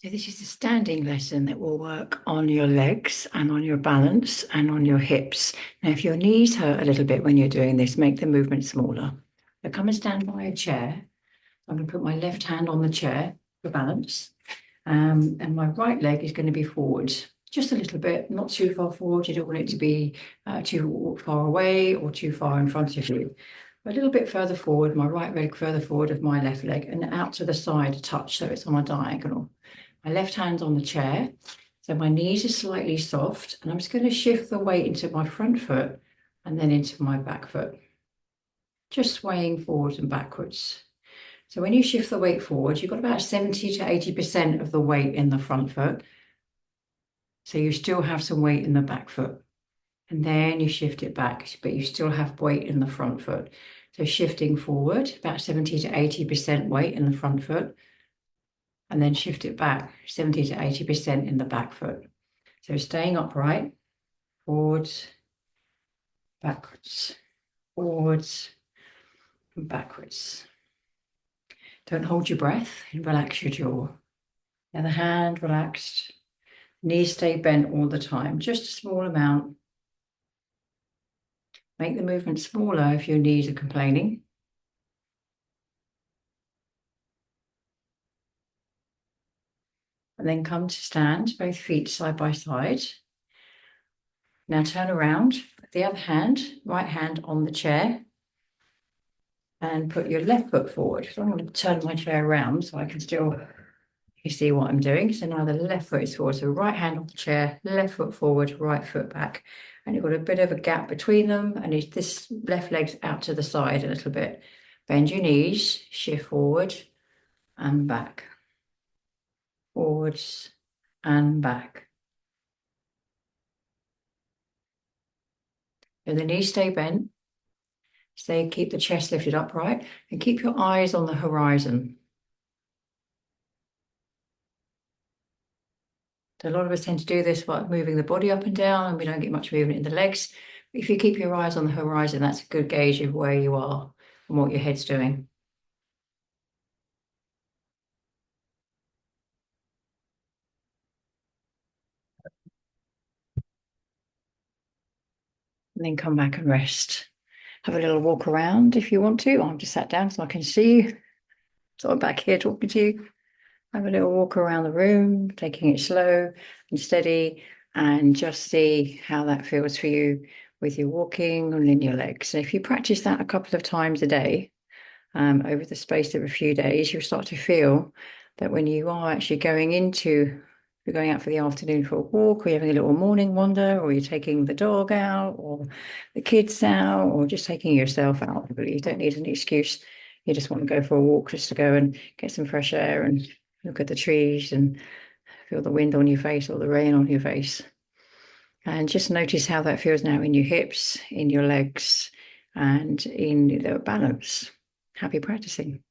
So this is a standing lesson that will work on your legs and on your balance and on your hips. Now, if your knees hurt a little bit when you're doing this, make the movement smaller. So come and stand by a chair. I'm going to put my left hand on the chair for balance. And my right leg is going to be forward, just a little bit, not too far forward. You don't want it to be too far away or too far in front of you. A little bit further forward, my right leg further forward of my left leg and out to the side a touch so it's on a diagonal. My left hand's on the chair, so my knees are slightly soft, and I'm just going to shift the weight into my front foot and then into my back foot, just swaying forwards and backwards. So when you shift the weight forward, you've got about 70 to 80% of the weight in the front foot. So you still have some weight in the back foot. And then you shift it back, but you still have weight in the front foot. So shifting forward, about 70 to 80% weight in the front foot, and then shift it back 70 to 80% in the back foot. So staying upright, forwards, backwards, forwards, and backwards. Don't hold your breath and relax your jaw. The other hand relaxed, knees stay bent all the time, just a small amount. Make the movement smaller if your knees are complaining. And then come to stand, both feet side by side. Now turn around, put the other hand, right hand on the chair, and put your left foot forward. So I'm going to turn my chair around so I can still see what I'm doing. So now the left foot is forward. So right hand on the chair, left foot forward, right foot back. And you've got a bit of a gap between them. And this left leg's out to the side a little bit. Bend your knees, shift forward and back. Forwards and back. So the knees stay bent. Keep the chest lifted upright and keep your eyes on the horizon. So a lot of us tend to do this by moving the body up and down, and we don't get much movement in the legs. But if you keep your eyes on the horizon, that's a good gauge of where you are and what your head's doing. And then come back and rest. Have a little walk around if you want to. I'm just sat down so I can see you. So I'm back here talking to you. Have a little walk around the room, taking it slow and steady, and just see how that feels for you with your walking and in your legs. So if you practice that a couple of times a day, over the space of a few days, you'll start to feel that when you are actually you're going out for the afternoon for a walk, or you're having a little morning wander, or you're taking the dog out, or the kids out, or just taking yourself out. Really, you don't need an excuse. You just want to go for a walk just to go and get some fresh air and look at the trees and feel the wind on your face or the rain on your face. And just notice how that feels now in your hips, in your legs, and in the balance. Happy practicing.